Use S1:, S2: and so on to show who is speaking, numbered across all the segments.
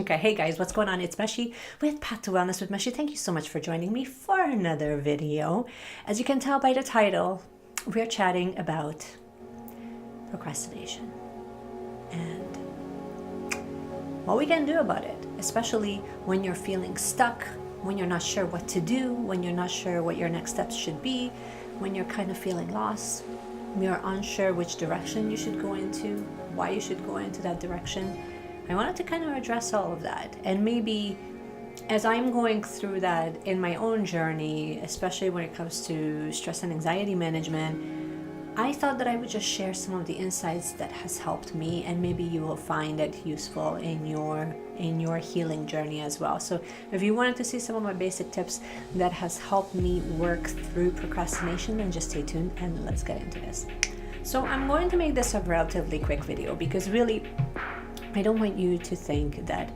S1: Okay, hey guys, what's going on? It's Meshi with Path to Wellness with Meshi. Thank you so much for joining me for another video. As you can tell by the title, we're chatting about procrastination and what we can do about it, especially when you're feeling stuck, when you're not sure what to do, when you're not sure what your next steps should be, when you're kind of feeling lost, you're unsure which direction you should go into, why you should go into that direction. I wanted to kind of address all of that, and maybe as I'm going through that in my own journey, especially when it comes to stress and anxiety management, I thought that I would just share some of the insights that has helped me, and maybe you will find it useful in your healing journey as well. So if you wanted to see some of my basic tips that has helped me work through procrastination, then just stay tuned and let's get into this. So I'm going to make this a relatively quick video because really I don't want you to think that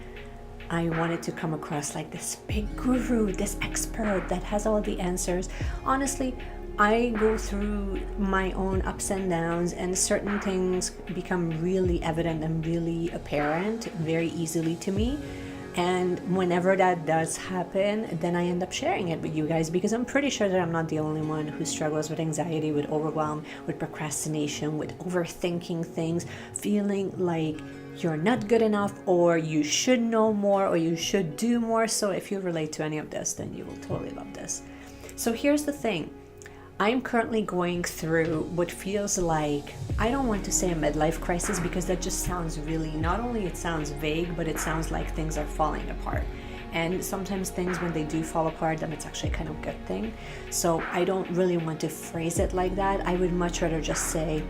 S1: I wanted to come across like this big guru, this expert that has all the answers. Honestly, I go through my own ups and downs, and certain things become really evident and really apparent very easily to me. And whenever that does happen, then I end up sharing it with you guys, because I'm pretty sure that I'm not the only one who struggles with anxiety, with overwhelm, with procrastination, with overthinking things, feeling like you're not good enough, or you should know more, or you should do more. So if you relate to any of this, then you will totally love this. So here's the thing. I'm currently going through what feels like, I don't want to say a midlife crisis, because that just sounds really, not only it sounds vague, but it sounds like things are falling apart. And sometimes things, when they do fall apart, then it's actually kind of a good thing. So I don't really want to phrase it like that. I would much rather just say,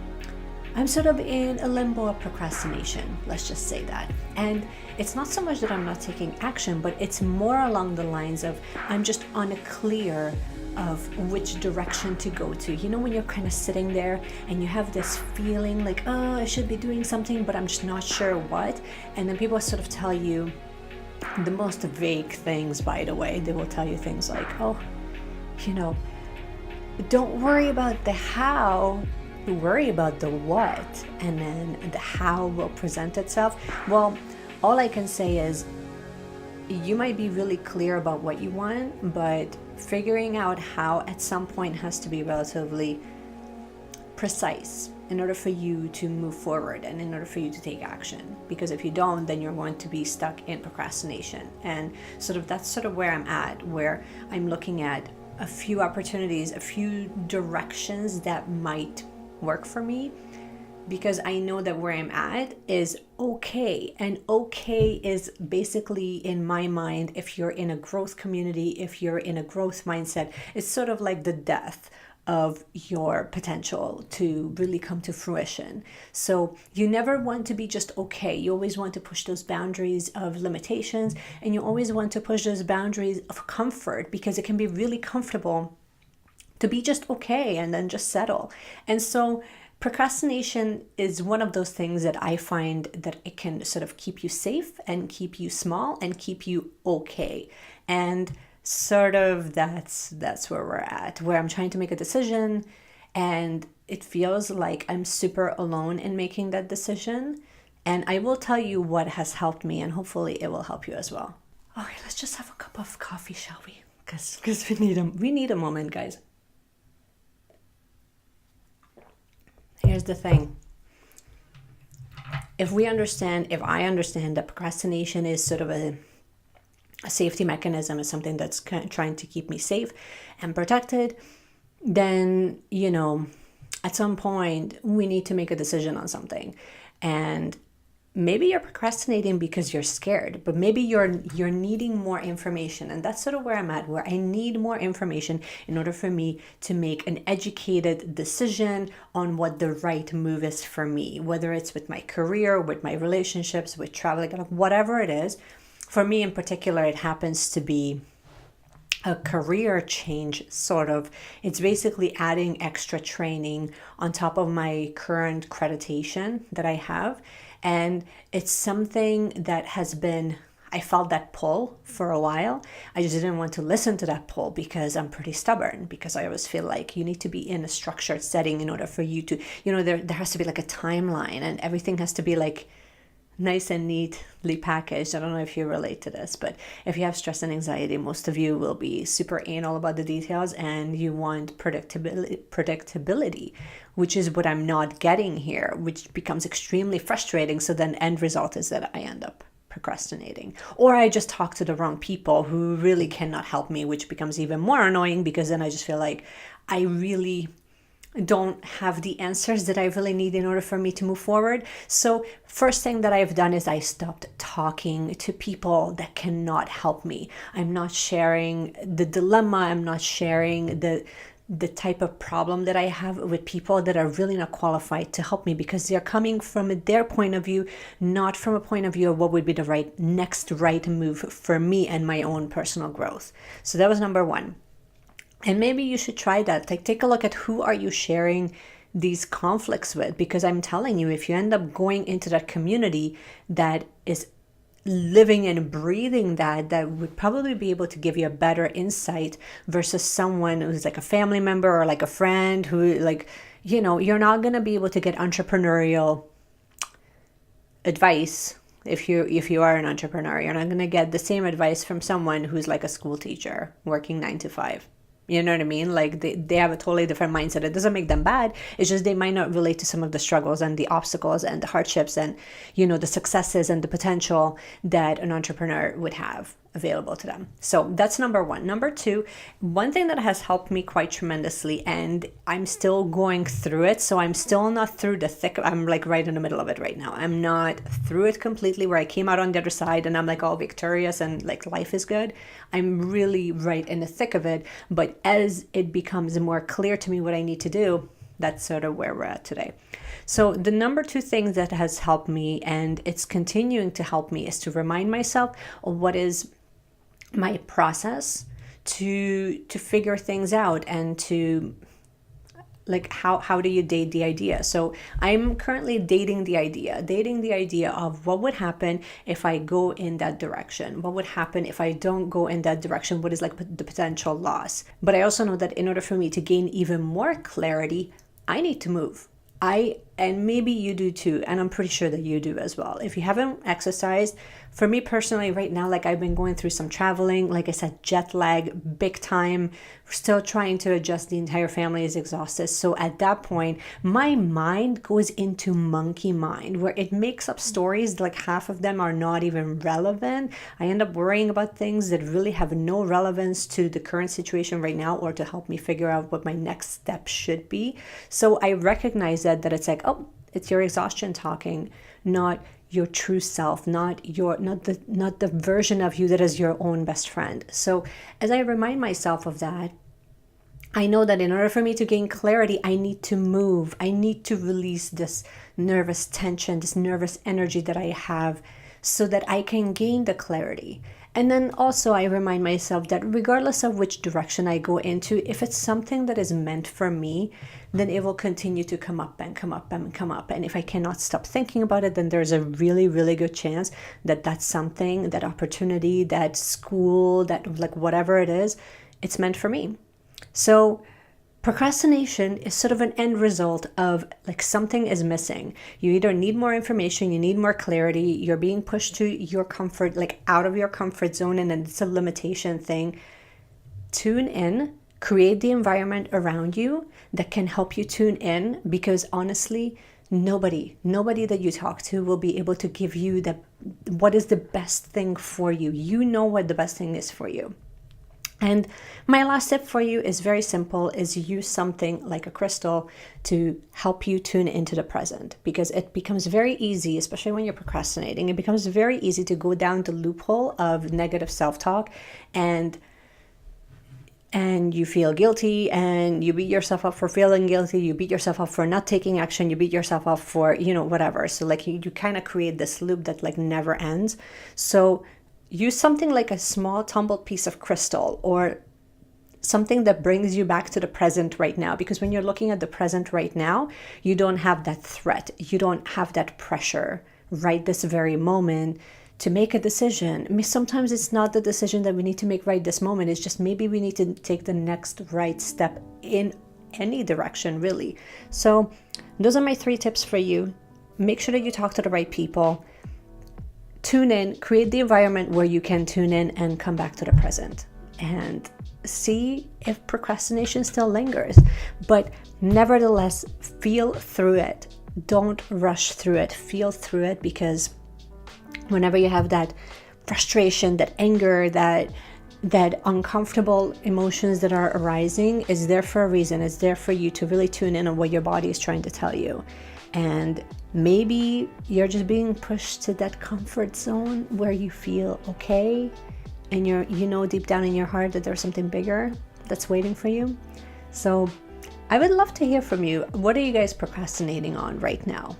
S1: I'm sort of in a limbo of procrastination, let's just say that. And it's not so much that I'm not taking action, but it's more along the lines of I'm just unclear of which direction to go to. You know, when you're kind of sitting there and you have this feeling like, oh, I should be doing something, but I'm just not sure what. And then people sort of tell you the most vague things, by the way. They will tell you things like, oh, you know, don't worry about the how, worry about the what, and then the how will present itself. Well, all I can say is you might be really clear about what you want, but figuring out how at some point has to be relatively precise in order for you to move forward and in order for you to take action. Because if you don't, then you're going to be stuck in procrastination. And that's sort of where I'm at, where I'm looking at a few opportunities, a few directions that might work for me, because I know that where I'm at is okay. And okay is basically, in my mind, if you're in a growth community, if you're in a growth mindset, it's sort of like the death of your potential to really come to fruition. So you never want to be just okay. You always want to push those boundaries of limitations, and you always want to push those boundaries of comfort, because it can be really comfortable to be just okay and then just settle. And so procrastination is one of those things that I find that it can sort of keep you safe and keep you small and keep you okay. And sort of that's where we're at, where I'm trying to make a decision and it feels like I'm super alone in making that decision. And I will tell you what has helped me, and hopefully it will help you as well. Okay, let's just have a cup of coffee, shall we? Because we need a moment, guys. Here's the thing. If I understand that procrastination is sort of a safety mechanism, is something that's trying to keep me safe and protected, then, you know, at some point we need to make a decision on something. And maybe you're procrastinating because you're scared, but maybe you're needing more information. And that's sort of where I'm at, where I need more information in order for me to make an educated decision on what the right move is for me, whether it's with my career, with my relationships, with traveling, whatever it is. For me in particular, it happens to be a career change, sort of. It's basically adding extra training on top of my current accreditation that I have. And it's something that has been, I felt that pull for a while. I just didn't want to listen to that pull because I'm pretty stubborn, because I always feel like you need to be in a structured setting in order for you to, there has to be like a timeline, and everything has to be like nice and neatly packaged. I don't know if you relate to this, but if you have stress and anxiety, most of you will be super anal about the details and you want predictability, which is what I'm not getting here, which becomes extremely frustrating. So then end result is that I end up procrastinating, or I just talk to the wrong people who really cannot help me, which becomes even more annoying because then I just feel like I really don't have the answers that I really need in order for me to move forward. So first thing that I've done is I stopped talking to people that cannot help me. I'm not sharing the dilemma. I'm not sharing the type of problem that I have with people that are really not qualified to help me, because they're coming from their point of view, not from a point of view of what would be the next right move for me and my own personal growth. So that was number one. And maybe you should try that. Take a look at who are you sharing these conflicts with, because I'm telling you, if you end up going into that community that is living and breathing that would probably be able to give you a better insight versus someone who's like a family member or like a friend who, like, you know, you're not going to be able to get entrepreneurial advice. If you are an entrepreneur, you're not going to get the same advice from someone who's like a school teacher working 9 to 5. You know what I mean? Like they have a totally different mindset. It doesn't make them bad. It's just they might not relate to some of the struggles and the obstacles and the hardships and, you know, the successes and the potential that an entrepreneur would have available to them. So that's number one. Number two, one thing that has helped me quite tremendously, and I'm still going through it. So I'm still not through the thick. I'm like right in the middle of it right now. I'm not through it completely where I came out on the other side and I'm like all victorious and like life is good. I'm really right in the thick of it. But as it becomes more clear to me what I need to do, that's sort of where we're at today. So the number two thing that has helped me, and it's continuing to help me, is to remind myself of what is my process to figure things out, and to like how do you date the idea. So I'm currently dating the idea of what would happen if I go in that direction, what would happen if I don't go in that direction, what is like the potential loss. But I also know that in order for me to gain even more clarity, I need to move. And maybe you do too, and I'm pretty sure that you do as well. If you haven't exercised, for me personally right now, like I've been going through some traveling, like I said, jet lag, big time, still trying to adjust. The entire family is exhausted. So at that point, my mind goes into monkey mind, where it makes up stories, like half of them are not even relevant. I end up worrying about things that really have no relevance to the current situation right now, or to help me figure out what my next step should be. So I recognize that it's like, oh, it's your exhaustion talking, not your true self, not the version of you that is your own best friend. So as I remind myself of that, I know that in order for me to gain clarity, I need to move. I need to release this nervous tension, this nervous energy that I have, so that I can gain the clarity. And then also I remind myself that regardless of which direction I go into, if it's something that is meant for me, then it will continue to come up and come up and come up. And if I cannot stop thinking about it, then there's a really, really good chance that that's something, that opportunity, that school, that like whatever it is, it's meant for me. So procrastination is sort of an end result of like something is missing. You either need more information, you need more clarity, you're being pushed to your comfort, like out of your comfort zone, and then it's a limitation thing. Tune in, create the environment around you that can help you tune in, because honestly, nobody that you talk to will be able to give you what is the best thing for you. You know what the best thing is for you. And my last tip for you is very simple, is use something like a crystal to help you tune into the present, because it becomes very easy, especially when you're procrastinating, it becomes very easy to go down the loophole of negative self-talk, and you feel guilty, and you beat yourself up for feeling guilty, you beat yourself up for not taking action, you beat yourself up for, whatever. So like you kind of create this loop that like never ends. So use something like a small tumbled piece of crystal, or something that brings you back to the present right now. Because when you're looking at the present right now, you don't have that threat. You don't have that pressure right this very moment to make a decision. I mean, sometimes it's not the decision that we need to make right this moment. It's just maybe we need to take the next right step in any direction, really. So those are my 3 tips for you. Make sure that you talk to the right people. tune in, create the environment where you can tune in and come back to the present and see if procrastination still lingers. But nevertheless, feel through it. Don't rush through it. Feel through it, because whenever you have that frustration, that anger, that uncomfortable emotions that are arising, is there for a reason. It's there for you to really tune in on what your body is trying to tell you. And maybe you're just being pushed to that comfort zone where you feel okay, and you know deep down in your heart that there's something bigger that's waiting for you. So I would love to hear from you. What are you guys procrastinating on right now?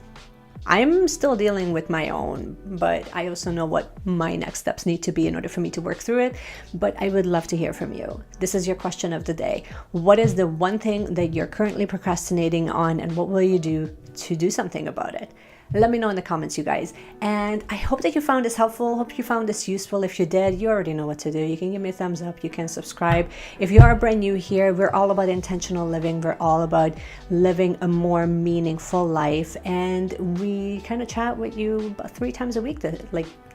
S1: I'm still dealing with my own, but I also know what my next steps need to be in order for me to work through it. But I would love to hear from you. This is your question of the day. What is the one thing that you're currently procrastinating on, and what will you do to do something about it? Let me know in the comments, you guys. And I hope that you found this helpful. Hope you found this useful. If you did, you already know what to do. You can give me a thumbs up. You can subscribe. If you are brand new here, we're all about intentional living. We're all about living a more meaningful life. And we kind of chat with you about 3 times a week,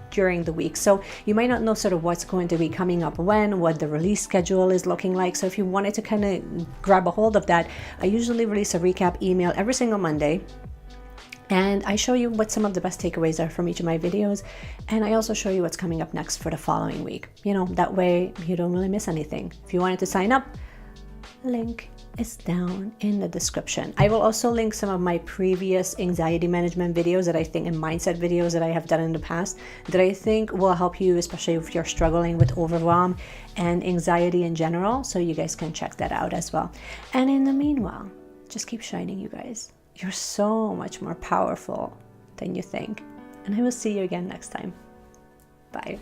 S1: during the week. So you might not know sort of what's going to be coming up when, what the release schedule is looking like. So if you wanted to kind of grab a hold of that, I usually release a recap email every single Monday. And I show you what some of the best takeaways are from each of my videos. And I also show you what's coming up next for the following week. That way you don't really miss anything. If you wanted to sign up, link is down in the description. I will also link some of my previous anxiety management videos and mindset videos that I have done in the past that I think will help you, especially if you're struggling with overwhelm and anxiety in general. So you guys can check that out as well. And in the meanwhile, just keep shining, you guys. You're so much more powerful than you think. And I will see you again next time. Bye.